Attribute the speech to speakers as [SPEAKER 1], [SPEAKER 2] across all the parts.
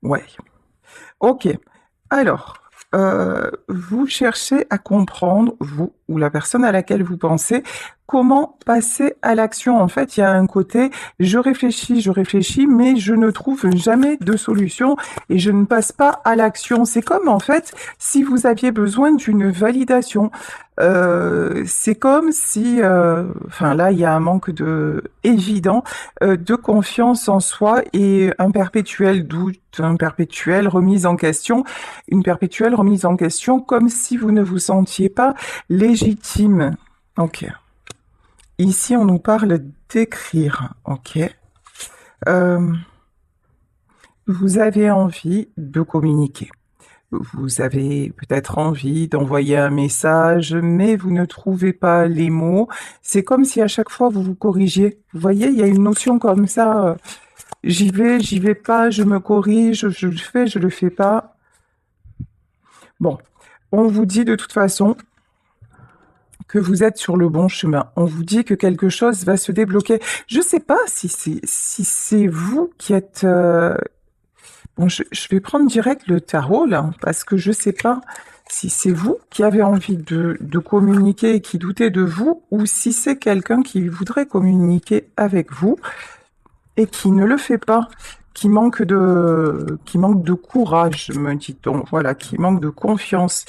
[SPEAKER 1] Ouais. OK. Alors, vous cherchez à comprendre, vous ou la personne à laquelle vous pensez, comment passer à l'action. En fait, il y a un côté: je réfléchis, mais je ne trouve jamais de solution et je ne passe pas à l'action». C'est comme, en fait, si vous aviez besoin d'une validation. C'est comme si, enfin là, il y a un manque évident, de confiance en soi et un perpétuel doute, un perpétuelle remise en question, une perpétuelle remise en question, comme si vous ne vous sentiez pas légitime. OK. Ici, on nous parle d'écrire. OK. Euh, vous avez envie de communiquer. Vous avez peut-être envie d'envoyer un message, mais vous ne trouvez pas les mots. C'est comme si à chaque fois vous vous corrigiez. Vous voyez, il y a une notion comme ça. J'y vais pas, je me corrige, je le fais pas. Bon, on vous dit de toute façon que vous êtes sur le bon chemin. On vous dit que quelque chose va se débloquer. Je sais pas si c'est vous qui êtes. Bon, je vais prendre direct le tarot là, parce que je sais pas si c'est vous qui avez envie de communiquer et qui doutez de vous, ou si c'est quelqu'un qui voudrait communiquer avec vous et qui ne le fait pas, qui manque de courage, me dit-on. Voilà, qui manque de confiance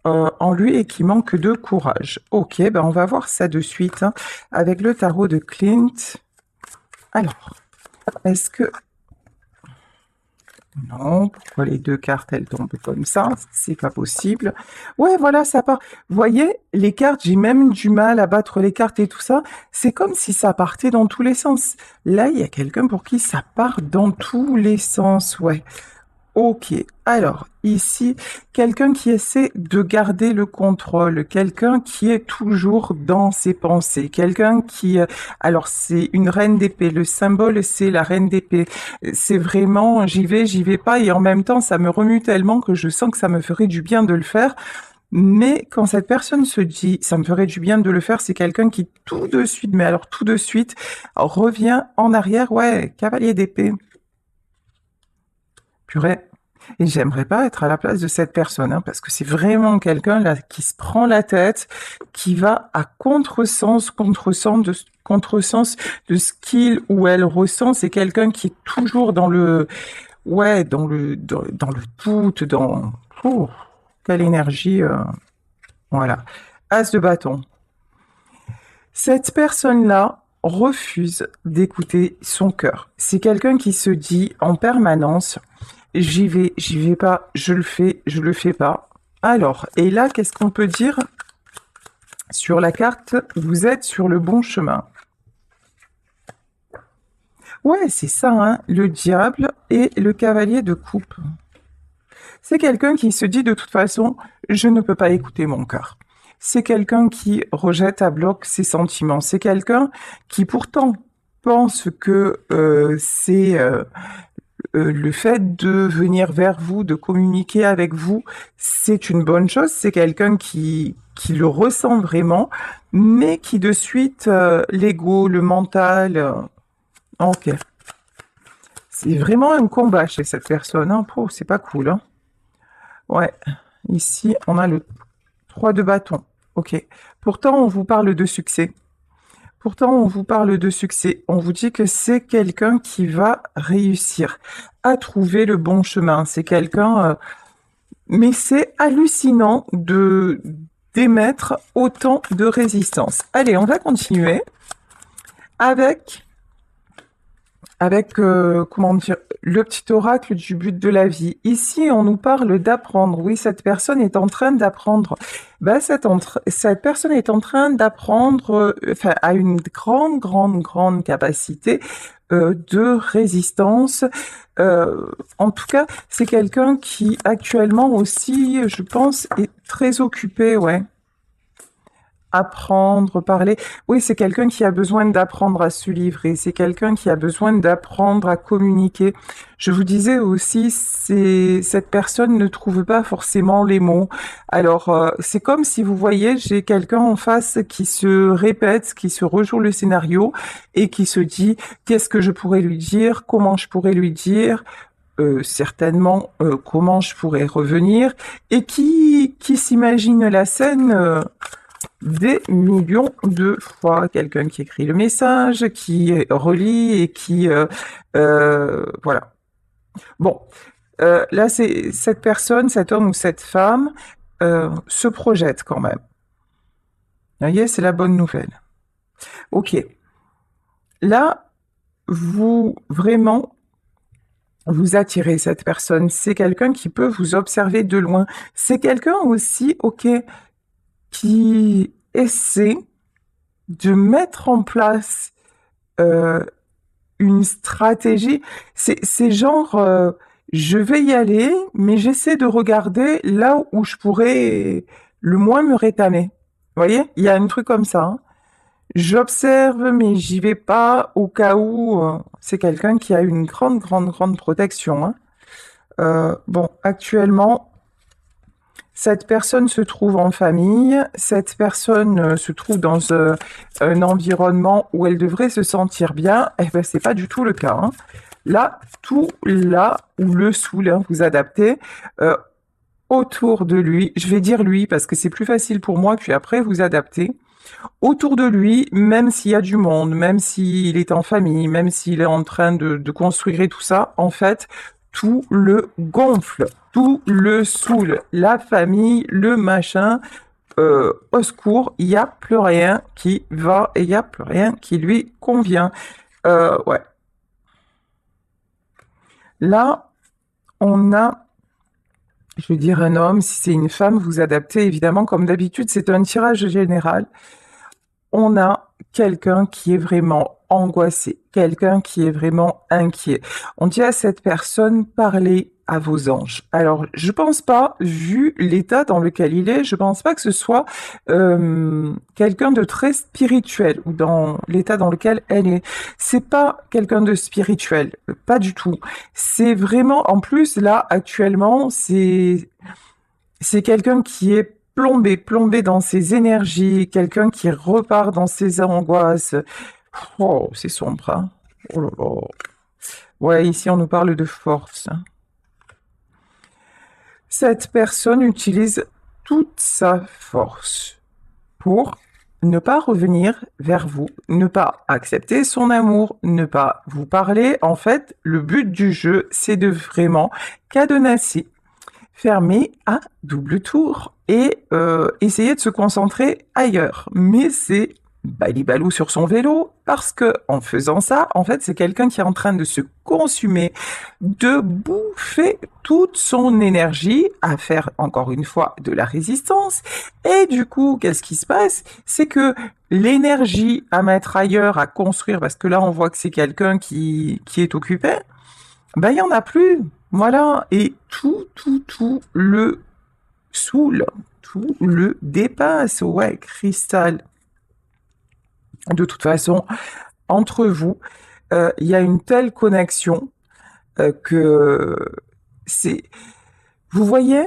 [SPEAKER 1] en lui et qui manque de courage. Ok, ben on va voir ça de suite hein, avec le tarot de Clint. Alors, est-ce que... Non, pourquoi les deux cartes, elles tombent comme ça? C'est pas possible. Ouais, voilà, ça part. Vous voyez, les cartes, j'ai même du mal à battre les cartes et tout ça. C'est comme si ça partait dans tous les sens. Là, il y a quelqu'un pour qui ça part dans tous les sens, ouais. Ok, alors ici, quelqu'un qui essaie de garder le contrôle, quelqu'un qui est toujours dans ses pensées, quelqu'un qui... alors c'est une reine d'épée, le symbole c'est la reine d'épée. C'est vraiment j'y vais pas et en même temps ça me remue tellement que je sens que ça me ferait du bien de le faire. Mais quand cette personne se dit ça me ferait du bien de le faire, c'est quelqu'un qui tout de suite, mais alors tout de suite, revient en arrière, ouais, cavalier d'épée. Purée. Et j'aimerais pas être à la place de cette personne, hein, parce que c'est vraiment quelqu'un là qui se prend la tête, qui va à contresens de ce qu'il ou elle ressent. C'est quelqu'un qui est toujours dans le, ouais, dans le doute, dans, oh, quelle énergie, voilà. As de bâton. Cette personne-là refuse d'écouter son cœur. C'est quelqu'un qui se dit en permanence j'y vais pas, je le fais pas. Alors, et là, qu'est-ce qu'on peut dire sur la carte? Vous êtes sur le bon chemin. Ouais, c'est ça, hein, le diable et le cavalier de coupe. C'est quelqu'un qui se dit de toute façon, je ne peux pas écouter mon cœur. C'est quelqu'un qui rejette à bloc ses sentiments. C'est quelqu'un qui pourtant pense que c'est le fait de venir vers vous, de communiquer avec vous, c'est une bonne chose. C'est quelqu'un qui le ressent vraiment, mais qui de suite, l'ego, le mental... ok. C'est vraiment un combat chez cette personne. Hein. Oh, c'est pas cool. Hein. Ouais. Ici, on a le 3 de bâton. Ok. Pourtant, on vous parle de succès. Pourtant, on vous parle de succès. On vous dit que c'est quelqu'un qui va réussir à trouver le bon chemin. C'est quelqu'un... mais c'est hallucinant de d'émettre autant de résistance. Allez, on va continuer avec comment dire, le petit oracle du but de la vie. Ici, on nous parle d'apprendre. Oui, cette personne est en train d'apprendre. Ben, cette personne est en train d'apprendre, enfin, a une grande capacité de résistance. En tout cas, c'est quelqu'un qui actuellement aussi, je pense, est très occupé, ouais. Apprendre, parler. Oui, c'est quelqu'un qui a besoin d'apprendre à se livrer. C'est quelqu'un qui a besoin d'apprendre à communiquer. Je vous disais aussi, cette personne ne trouve pas forcément les mots. Alors, c'est comme si vous voyez, j'ai quelqu'un en face qui se répète, qui se rejoue le scénario et qui se dit, qu'est-ce que je pourrais lui dire? Comment je pourrais lui dire? certainement comment je pourrais revenir et qui s'imagine la scène des millions de fois. Quelqu'un qui écrit le message, qui relit et qui... voilà. Bon, là, c'est cette personne, cet homme ou cette femme se projette quand même. Vous voyez, c'est la bonne nouvelle. Ok. Là, vous, vraiment, vous attirez cette personne. C'est quelqu'un qui peut vous observer de loin. C'est quelqu'un aussi, ok, qui essaie de mettre en place une stratégie. C'est genre, je vais y aller, mais j'essaie de regarder là où je pourrais le moins me rétamer. Vous voyez, il y a un truc comme ça. Hein. J'observe, mais j'y vais pas au cas où. C'est quelqu'un qui a une grande, grande, grande protection. Hein. Bon, actuellement, cette personne se trouve en famille, cette personne se trouve dans un environnement où elle devrait se sentir bien. Eh ben, c'est pas du tout le cas. Hein. Là, tout là où le sous, là, vous adaptez. Autour de lui, je vais dire lui parce que c'est plus facile pour moi, puis après vous adaptez. Autour de lui, même s'il y a du monde, même s'il est en famille, même s'il est en train de construire et tout ça, en fait, tout le gonfle, tout le saoule, la famille, le machin, au secours, il n'y a plus rien qui va et il n'y a plus rien qui lui convient. Ouais. Là, on a, je veux dire un homme, si c'est une femme, vous adaptez évidemment comme d'habitude, c'est un tirage général. On a quelqu'un qui est vraiment angoissé, quelqu'un qui est vraiment inquiet. On dit à cette personne, parlez à vos anges. Alors, je pense pas, vu l'état dans lequel il est, je pense pas que ce soit quelqu'un de très spirituel ou dans l'état dans lequel elle est. C'est pas quelqu'un de spirituel, pas du tout. C'est vraiment, en plus, là, actuellement, c'est quelqu'un qui est plombé dans ses énergies, quelqu'un qui repart dans ses angoisses. Oh, c'est sombre, hein. Oh là là. Ouais, ici on nous parle de force. Hein. Cette personne utilise toute sa force pour ne pas revenir vers vous, ne pas accepter son amour, ne pas vous parler. En fait, le but du jeu, c'est de vraiment cadenasser, fermer à double tour et essayer de se concentrer ailleurs. Mais c'est balibalou sur son vélo parce que en faisant ça, en fait, c'est quelqu'un qui est en train de se consumer, de bouffer toute son énergie à faire encore une fois de la résistance. Et du coup, qu'est-ce qui se passe? C'est que l'énergie à mettre ailleurs, à construire, parce que là, on voit que c'est quelqu'un qui est occupé, ben, il n'y en a plus. Voilà. Et tout le saoule, tout le dépasse. Ouais, cristal. De toute façon, entre vous, il y a une telle connexion que c'est... Vous voyez,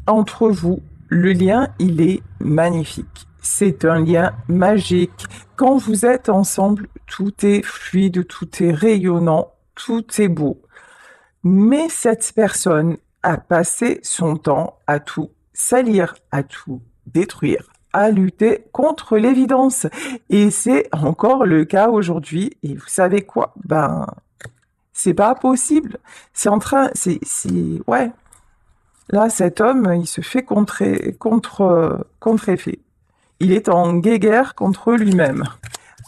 [SPEAKER 1] entre vous, le lien, il est magnifique. C'est un lien magique. Quand vous êtes ensemble, tout est fluide, tout est rayonnant, tout est beau. Mais cette personne a passé son temps à tout salir, à tout détruire, à lutter contre l'évidence. Et c'est encore le cas aujourd'hui. Et vous savez quoi? Ben, c'est pas possible. C'est en train, ouais. Là, cet homme, il se fait contre-effet. Il est en guéguerre contre lui-même.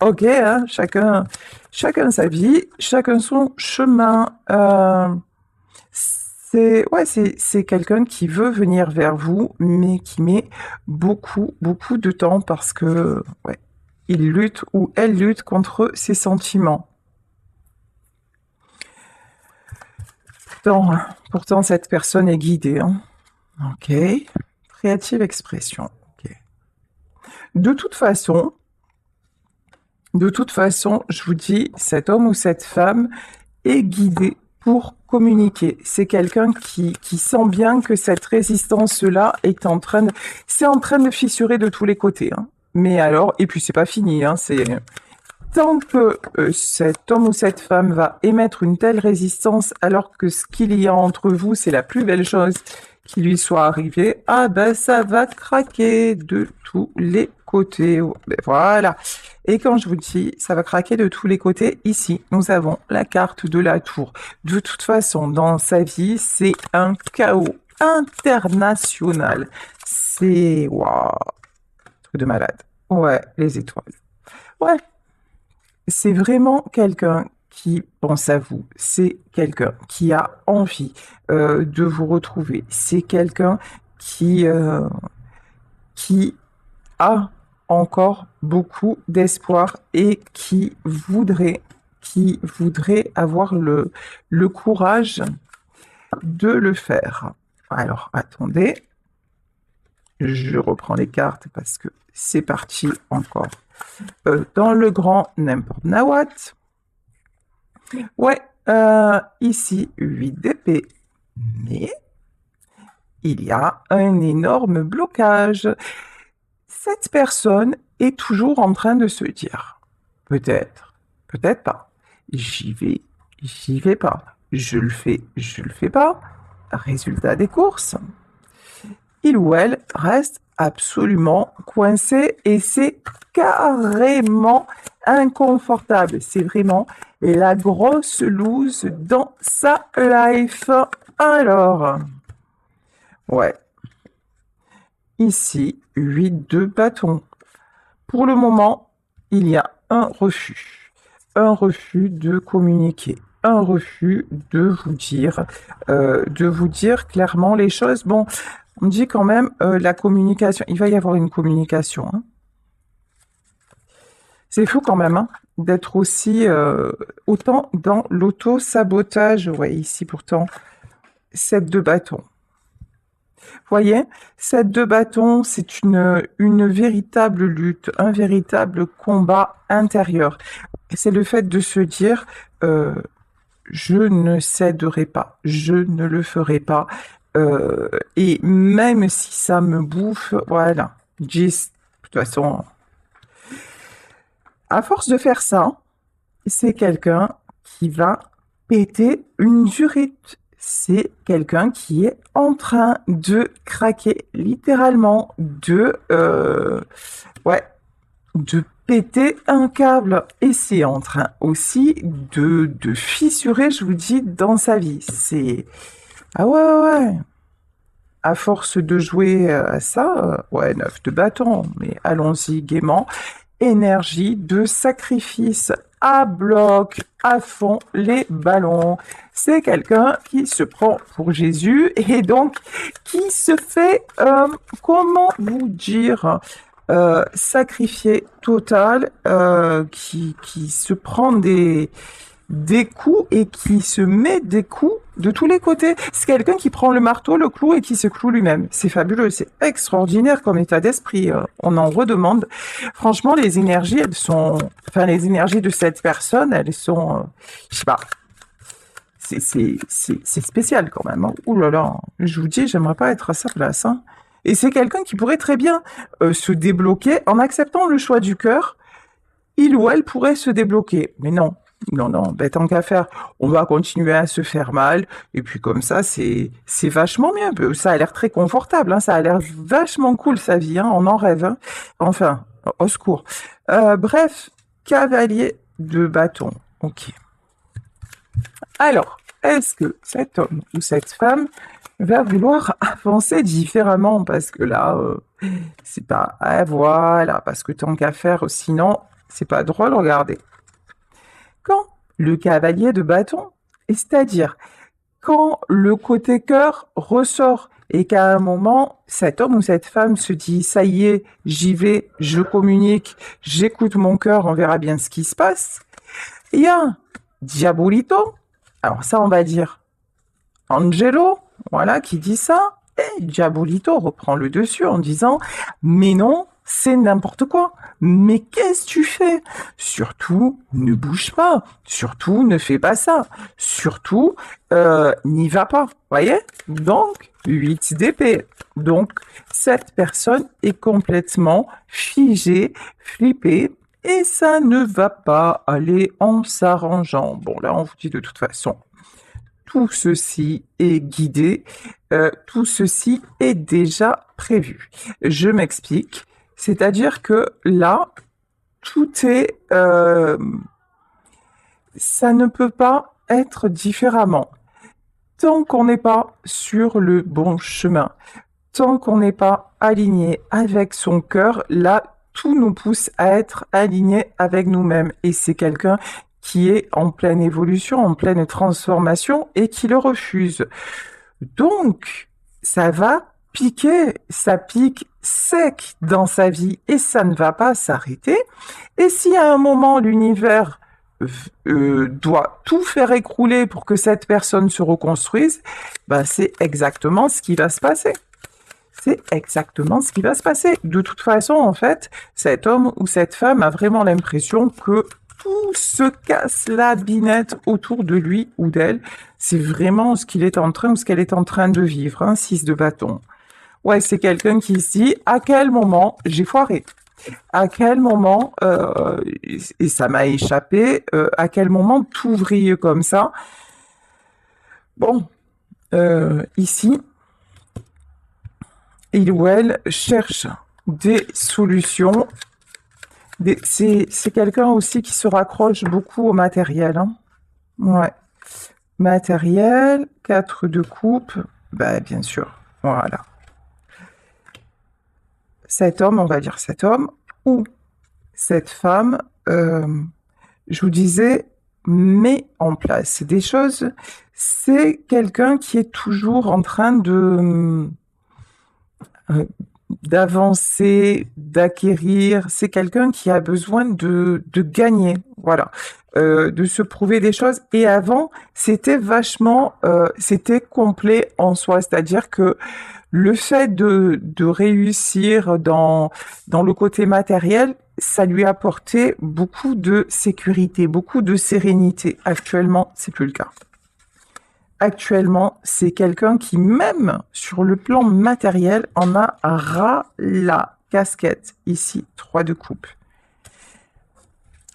[SPEAKER 1] Ok, hein, chacun sa vie, chacun son chemin. C'est quelqu'un qui veut venir vers vous, mais qui met beaucoup de temps parce que ouais, il lutte ou elle lutte contre ses sentiments. Pourtant cette personne est guidée. Hein. Ok, créative expression. Okay. De toute façon, je vous dis, cet homme ou cette femme est guidé pour communiquer. C'est quelqu'un qui sent bien que cette résistance-là est en train de fissurer de tous les côtés. Hein. Mais alors, et puis c'est pas fini, hein, tant que cet homme ou cette femme va émettre une telle résistance alors que ce qu'il y a entre vous, c'est la plus belle chose qui lui soit arrivée, ah ben ça va craquer de tous les côtés. Ben voilà. Et quand je vous dis ça va craquer de tous les côtés, ici, nous avons la carte de la tour. De toute façon, dans sa vie, c'est un chaos international. C'est... Waouh, truc de malade. Ouais, les étoiles. Ouais, c'est vraiment quelqu'un qui pense à vous, c'est quelqu'un qui a envie de vous retrouver, c'est quelqu'un qui a encore beaucoup d'espoir et qui voudrait avoir le courage de le faire. Alors, attendez, je reprends les cartes parce que c'est parti encore. Dans le grand n'importe nawat. Ouais, ici, 8 d'épée. Mais il y a un énorme blocage. Cette personne est toujours en train de se dire, peut-être, peut-être pas. J'y vais pas. Je le fais pas. Résultat des courses. Il ou elle reste absolument coincé et c'est carrément inconfortable. C'est vraiment la grosse loose dans sa life. Alors, ouais. Ici, 8 de bâton. Pour le moment, il y a un refus de communiquer, un refus de vous dire clairement les choses. Bon, on dit quand même la communication. Il va y avoir une communication. Hein. C'est fou quand même hein, d'être aussi autant dans l'auto-sabotage. Ouais, ici pourtant, 7 de bâton. Voyez, 7 de bâton, c'est une véritable lutte, un véritable combat intérieur. C'est le fait de se dire, je ne céderai pas, je ne le ferai pas. Et même si ça me bouffe, voilà. De toute façon, à force de faire ça, c'est quelqu'un qui va péter une durite. C'est quelqu'un qui est en train de craquer, littéralement, de péter un câble. Et c'est en train aussi de fissurer, je vous dis, dans sa vie. C'est... Ah ouais. À force de jouer à ça, 9 de bâton, mais allons-y gaiement. Énergie de sacrifice à bloc, à fond, les ballons. C'est quelqu'un qui se prend pour Jésus et donc qui se fait, comment vous dire, sacrifié total, qui se prend des coups et qui se met des coups de tous les côtés. C'est quelqu'un qui prend le marteau, le clou et qui se cloue lui-même. C'est fabuleux, c'est extraordinaire comme état d'esprit. On en redemande. Franchement, les énergies, les énergies de cette personne, elles sont, je sais pas. C'est spécial quand même. Hein. Ouh là là, je vous dis, j'aimerais pas être à sa place. Hein. Et c'est quelqu'un qui pourrait très bien se débloquer en acceptant le choix du cœur. Il ou elle pourrait se débloquer. Mais non. Non, tant qu'à faire, on va continuer à se faire mal, et puis comme ça, c'est vachement mieux. Ça a l'air très confortable, hein, ça a l'air vachement cool sa vie, hein, on en rêve. Hein. Enfin, au secours. Bref, cavalier de bâton. Ok. Alors, est-ce que cet homme ou cette femme va vouloir avancer différemment? Parce que là, c'est pas... Ah, voilà, parce que tant qu'à faire, sinon, c'est pas drôle, regardez. Quand le cavalier de bâton, c'est-à-dire quand le côté cœur ressort et qu'à un moment, cet homme ou cette femme se dit « ça y est, j'y vais, je communique, j'écoute mon cœur, on verra bien ce qui se passe », il y a Diabolito, alors ça on va dire Angelo, voilà, qui dit ça, et Diabolito reprend le dessus en disant « mais non, c'est n'importe quoi. Mais qu'est-ce que tu fais? Surtout, ne bouge pas. Surtout, ne fais pas ça. Surtout, n'y va pas. Voyez? Donc, 8 d'épée. Donc, cette personne est complètement figée, flippée, et ça ne va pas aller en s'arrangeant. Bon, là, on vous dit de toute façon, tout ceci est guidé, tout ceci est déjà prévu. Je m'explique, c'est-à-dire que là, tout est... ça ne peut pas être différemment. Tant qu'on n'est pas sur le bon chemin, tant qu'on n'est pas aligné avec son cœur, là, tout nous pousse à être aligné avec nous-mêmes. Et c'est quelqu'un qui est en pleine évolution, en pleine transformation et qui le refuse. Donc, ça va piquer, ça pique sec dans sa vie et ça ne va pas s'arrêter. Et si à un moment l'univers doit tout faire écrouler pour que cette personne se reconstruise, ben c'est exactement ce qui va se passer. C'est exactement ce qui va se passer. De toute façon, en fait, cet homme ou cette femme a vraiment l'impression que tout se casse la binette autour de lui ou d'elle. C'est vraiment ce qu'il est en train ou ce qu'elle est en train de vivre, un 6 de bâton. Ouais, c'est quelqu'un qui se dit à quel moment j'ai foiré, à quel moment, et ça m'a échappé, à quel moment tout vrille comme ça. Bon, ici, il ou elle cherche des solutions. C'est quelqu'un aussi qui se raccroche beaucoup au matériel. Hein. Ouais. Matériel, 4 de coupe, bah, bien sûr, voilà. Cet homme, on va dire cet homme, ou cette femme, je vous disais, met en place des choses. C'est quelqu'un qui est toujours en train de d'avancer, d'acquérir. C'est quelqu'un qui a besoin de gagner, voilà, de se prouver des choses. Et avant, c'était vachement, c'était complet en soi, c'est-à-dire que le fait de réussir dans le côté matériel, ça lui apportait beaucoup de sécurité, beaucoup de sérénité. Actuellement, c'est plus le cas. Actuellement, c'est quelqu'un qui, même sur le plan matériel, en a ras la casquette. Ici, 3 de coupe.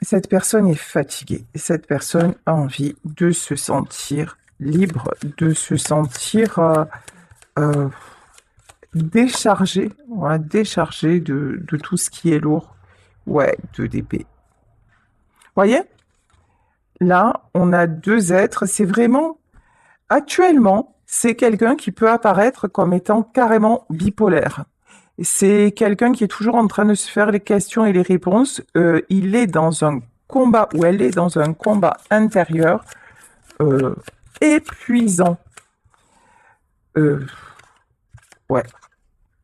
[SPEAKER 1] Cette personne est fatiguée. Cette personne a envie de se sentir libre, de se sentir déchargé, ouais, déchargé de tout ce qui est lourd. Ouais, 2 d'épée. Voyez? Là, on a 2 êtres. C'est vraiment... Actuellement, c'est quelqu'un qui peut apparaître comme étant carrément bipolaire. C'est quelqu'un qui est toujours en train de se faire les questions et les réponses. Il est dans un combat, ou elle est dans un combat intérieur épuisant. Ouais.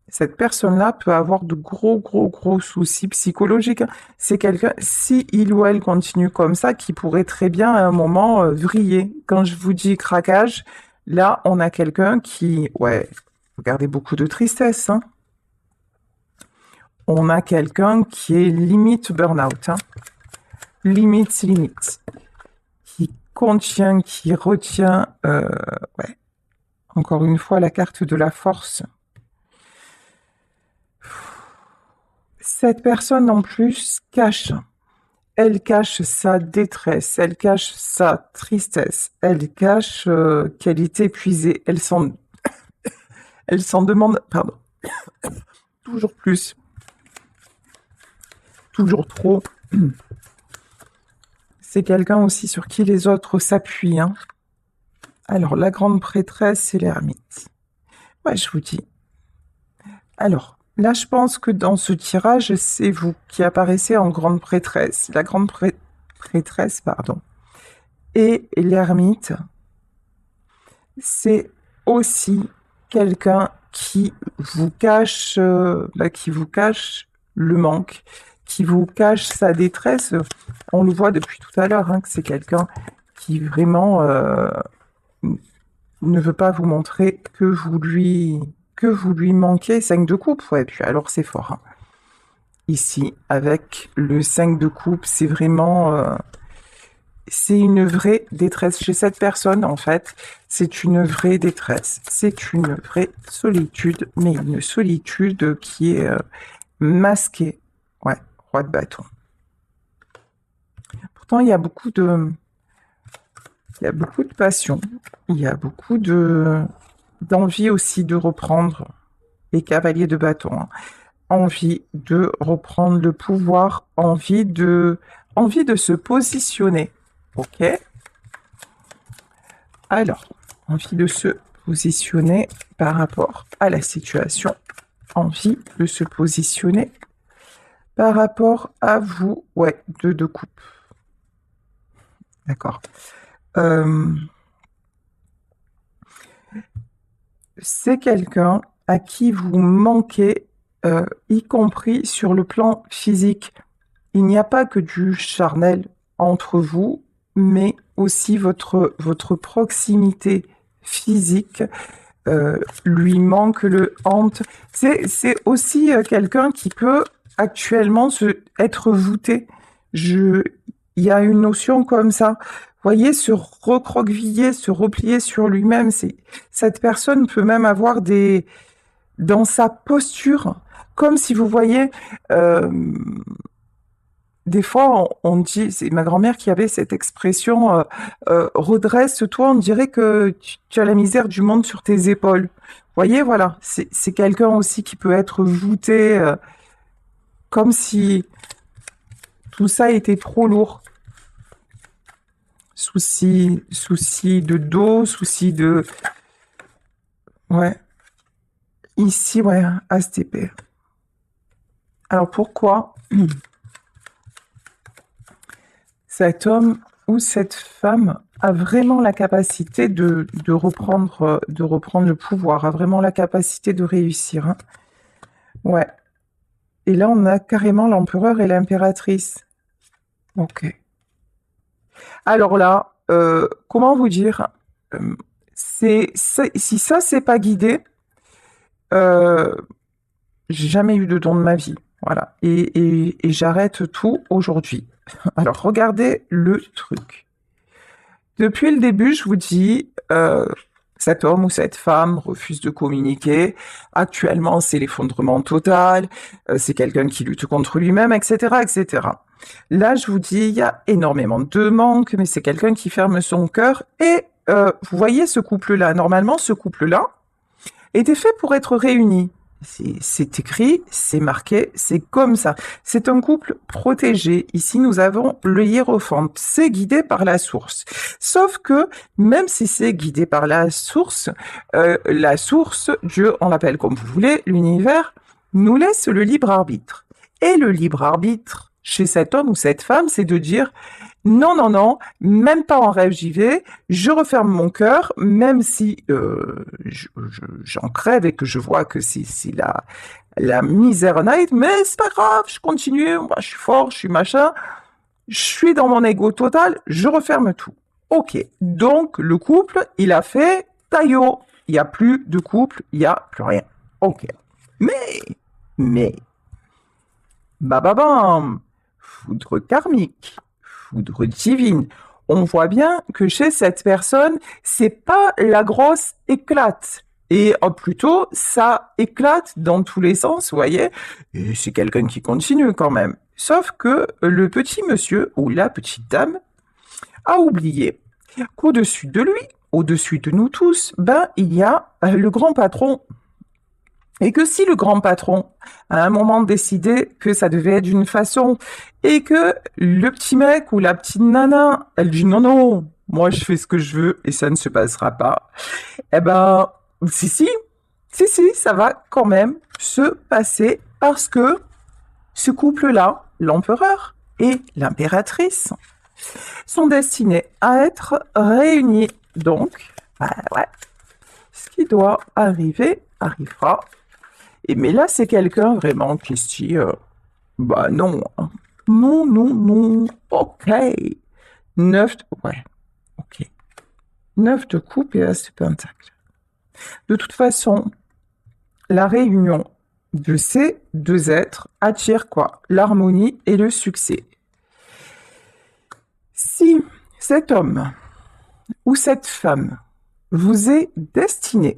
[SPEAKER 1] Cette personne-là peut avoir de gros soucis psychologiques. C'est quelqu'un, si il ou elle continue comme ça, qui pourrait très bien à un moment vriller. Quand je vous dis craquage, là, on a quelqu'un qui, ouais, regardez, beaucoup de tristesse. Hein. On a quelqu'un qui est limite burn-out. Hein. Limite, qui contient, qui retient, ouais. Encore une fois, la carte de la force. Cette personne, en plus, cache. Elle cache sa détresse, elle cache sa tristesse, elle cache qu'elle est épuisée, elle s'en demande, pardon, toujours plus, toujours trop. C'est quelqu'un aussi sur qui les autres s'appuient. Hein. Alors, la grande prêtresse et l'ermite. Ouais, je vous dis. Alors, là, je pense que dans ce tirage, c'est vous qui apparaissez en grande prêtresse. La grande prêtresse, pardon. Et l'ermite, c'est aussi quelqu'un qui vous cache, le manque, qui vous cache sa détresse. On le voit depuis tout à l'heure, hein, que c'est quelqu'un qui vraiment ne veut pas vous montrer que vous lui manquez. 5 de coupe, ouais, puis alors c'est fort. Hein. Ici, avec le 5 de coupe, c'est vraiment... c'est une vraie détresse chez cette personne, en fait. C'est une vraie détresse. C'est une vraie solitude, mais une solitude qui est masquée. Ouais, roi de bâton. pourtant il y a beaucoup de passion, il y a beaucoup d'envie aussi de reprendre les cavaliers de bâton, hein. Envie de reprendre le pouvoir, envie de se positionner. Ok? Alors, envie de se positionner par rapport à la situation, envie de se positionner par rapport à vous. Ouais, deux coupes. D'accord. C'est quelqu'un à qui vous manquez, y compris sur le plan physique. Il n'y a pas que du charnel entre vous, mais aussi votre proximité physique lui manque, le hante. C'est aussi quelqu'un qui peut actuellement être voûté. Il y a une notion comme ça. Vous voyez, se recroqueviller, se replier sur lui-même. Cette personne peut même avoir dans sa posture, comme si vous voyez, des fois, on dit, c'est ma grand-mère qui avait cette expression, redresse-toi, on dirait que tu as la misère du monde sur tes épaules. Vous voyez, voilà, c'est quelqu'un aussi qui peut être voûté, comme si tout ça était trop lourd. Souci de dos, souci de... Ouais. Ici, ouais, ASTP. Alors pourquoi cet homme ou cette femme a vraiment la capacité de reprendre le pouvoir, a vraiment la capacité de réussir, hein. Ouais. Et là, on a carrément l'empereur et l'impératrice. Ok. Alors là, comment vous dire, si ça, c'est pas guidé, j'ai jamais eu de don de ma vie. Voilà. Et j'arrête tout aujourd'hui. Alors, regardez le truc. Depuis le début, je vous dis, cet homme ou cette femme refuse de communiquer. Actuellement, c'est l'effondrement total. C'est quelqu'un qui lutte contre lui-même, etc., etc. Là, je vous dis, il y a énormément de manque, mais c'est quelqu'un qui ferme son cœur. Et vous voyez ce couple-là. Normalement, ce couple-là était fait pour être réuni. C'est écrit, c'est marqué, c'est comme ça. C'est un couple protégé. Ici, nous avons le hiérophante. C'est guidé par la source. Sauf que, même si c'est guidé par la source, Dieu, on l'appelle comme vous voulez, l'univers, nous laisse le libre arbitre. Et le libre arbitre, chez cet homme ou cette femme, c'est de dire non, non, non, même pas en rêve j'y vais, je referme mon cœur, même si j'en crève et que je vois que c'est la misère night, mais c'est pas grave, je continue, moi je suis fort, je suis machin, je suis dans mon ego total, je referme tout. Ok, donc le couple, il a fait taillot, il n'y a plus de couple, il n'y a plus rien. Ok, mais, bababam, foudre karmique, foudre divine. On voit bien que chez cette personne, c'est pas la grosse éclate. Et plutôt, ça éclate dans tous les sens, vous voyez. Et c'est quelqu'un qui continue quand même. Sauf que le petit monsieur ou la petite dame a oublié qu'au-dessus de lui, au-dessus de nous tous, il y a le grand patron. Et que si le grand patron, à un moment, décidait que ça devait être d'une façon, et que le petit mec ou la petite nana, elle dit non, non, moi je fais ce que je veux et ça ne se passera pas, eh ben, si, ça va quand même se passer parce que ce couple-là, l'empereur et l'impératrice, sont destinés à être réunis. Donc, ouais, ce qui doit arriver, arrivera. Mais là, c'est quelqu'un vraiment qui se dit, non, hein. Non, non, non, ok. 9, ouais, ok. 9 de coupe et as de pentacle. De toute façon, la réunion de ces deux êtres attire quoi? L'harmonie et le succès. Si cet homme ou cette femme vous est destiné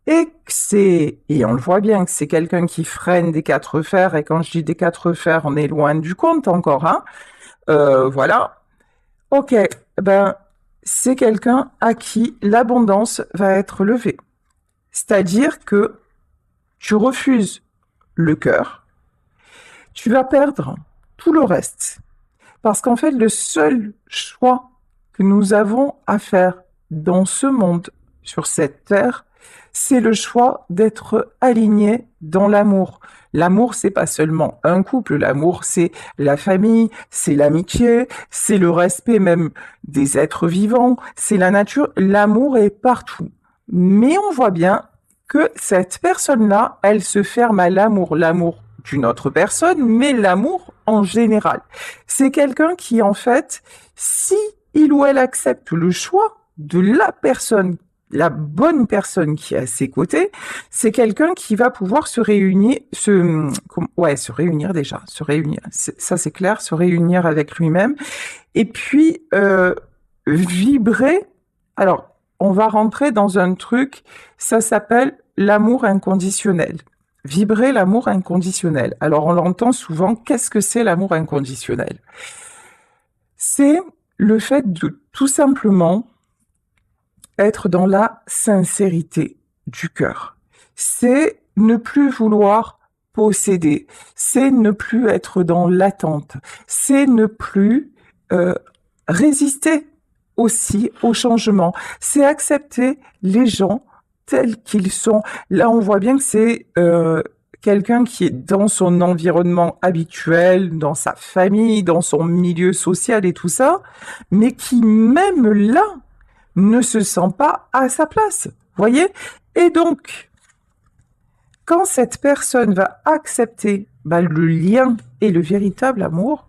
[SPEAKER 1] et on le voit bien que c'est quelqu'un qui freine des quatre fers, et quand je dis des quatre fers, on est loin du compte encore, hein. Voilà. Ok, ben, c'est quelqu'un à qui l'abondance va être levée. C'est-à-dire que tu refuses le cœur, tu vas perdre tout le reste. Parce qu'en fait, le seul choix que nous avons à faire dans ce monde, sur cette terre, c'est le choix d'être aligné dans l'amour. L'amour, c'est pas seulement un couple, l'amour, c'est la famille, c'est l'amitié, c'est le respect même des êtres vivants, c'est la nature. L'amour est partout. Mais on voit bien que cette personne-là, elle se ferme à l'amour, l'amour d'une autre personne, mais l'amour en général. C'est quelqu'un qui, en fait, si il ou elle accepte le choix de la personne, la bonne personne qui est à ses côtés, c'est quelqu'un qui va pouvoir se réunir, se réunir déjà, se réunir, ça c'est clair, se réunir avec lui-même, et puis vibrer. Alors, on va rentrer dans un truc, ça s'appelle l'amour inconditionnel. Vibrer l'amour inconditionnel. Alors, on l'entend souvent, qu'est-ce que c'est l'amour inconditionnel? C'est le fait de tout simplement être dans la sincérité du cœur. C'est ne plus vouloir posséder. C'est ne plus être dans l'attente. C'est ne plus résister aussi au changement. C'est accepter les gens tels qu'ils sont. Là, on voit bien que c'est quelqu'un qui est dans son environnement habituel, dans sa famille, dans son milieu social et tout ça, mais qui même là ne se sent pas à sa place. Voyez? Et donc, quand cette personne va accepter le lien et le véritable amour,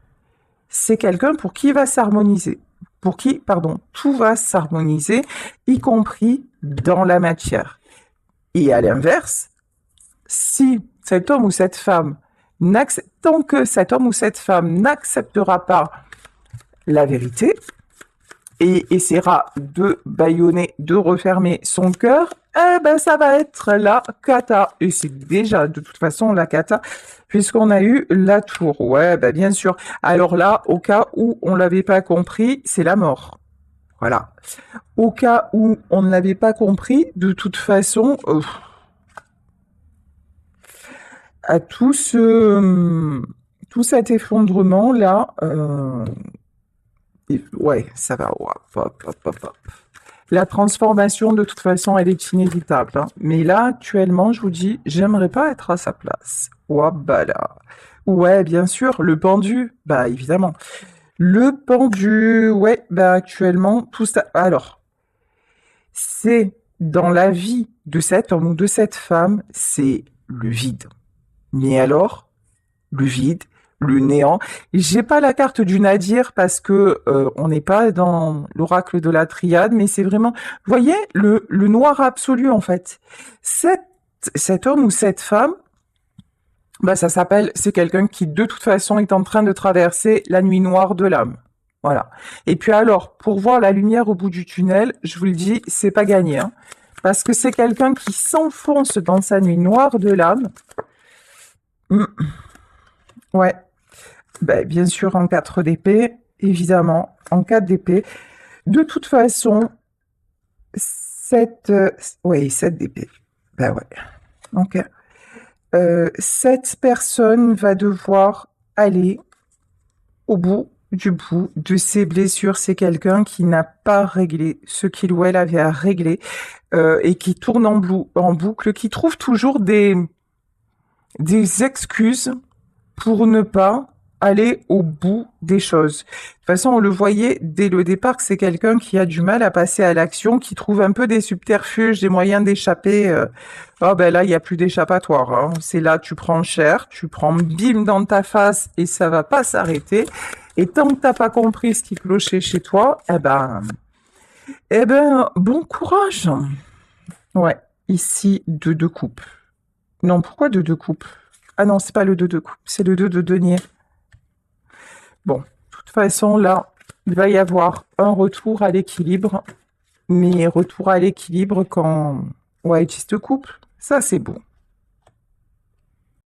[SPEAKER 1] c'est quelqu'un pour qui va s'harmoniser. Pour qui, pardon, tout va s'harmoniser, y compris dans la matière. Et à l'inverse, si cet homme ou cette femme, tant que cet homme ou cette femme n'acceptera pas la vérité et essaiera de bâillonner, de refermer son cœur, eh ben ça va être la cata. Et c'est déjà de toute façon la cata, puisqu'on a eu la tour. Ouais, ben bien sûr. Alors là, au cas où on l'avait pas compris, c'est la mort. Voilà. Au cas où on ne l'avait pas compris, de toute façon, à tout cet effondrement là, ouais, ça va. Hop, hop, hop, hop. La transformation, de toute façon, elle est inévitable. Hein. Mais là, actuellement, je vous dis, j'aimerais pas être à sa place. Wabala. Ouais, bien sûr, le pendu, bah évidemment. Le pendu, ouais, bah actuellement, tout ça. Alors, c'est dans la vie de cet homme ou de cette femme, c'est le vide. Mais alors, le vide, le néant. J'ai pas la carte du nadir parce que on n'est pas dans l'oracle de la triade, mais c'est vraiment, vous voyez, le noir absolu en fait. Cet homme ou cette femme, bah ça s'appelle, c'est quelqu'un qui de toute façon est en train de traverser la nuit noire de l'âme. Voilà. Et puis alors, pour voir la lumière au bout du tunnel, je vous le dis, c'est pas gagné, hein, parce que c'est quelqu'un qui s'enfonce dans sa nuit noire de l'âme. Ouais. Ben, bien sûr, en 4 d'épée, évidemment, en 4 d'épée. De toute façon, 7, oui, 7 d'épée. Ben ouais. Donc, cette personne va devoir aller au bout du bout de ses blessures. C'est quelqu'un qui n'a pas réglé ce qu'il ou elle avait à régler et qui tourne en boucle, qui trouve toujours des excuses pour ne pas aller au bout des choses. De toute façon, on le voyait dès le départ que c'est quelqu'un qui a du mal à passer à l'action, qui trouve un peu des subterfuges, des moyens d'échapper. Oh ben là, il n'y a plus d'échappatoire. Hein. C'est là, tu prends cher, tu prends bim dans ta face et ça va pas s'arrêter. Et tant que t'as pas compris ce qui clochait chez toi, eh ben, bon courage. Ouais, ici, 2 de coupe. Non, pourquoi 2 de coupe? Ah non, c'est pas le 2 de coupe, c'est le 2 de denier. Bon, de toute façon, là, il va y avoir un retour à l'équilibre, mais retour à l'équilibre quand... Ouais, 10 de couple, ça c'est bon.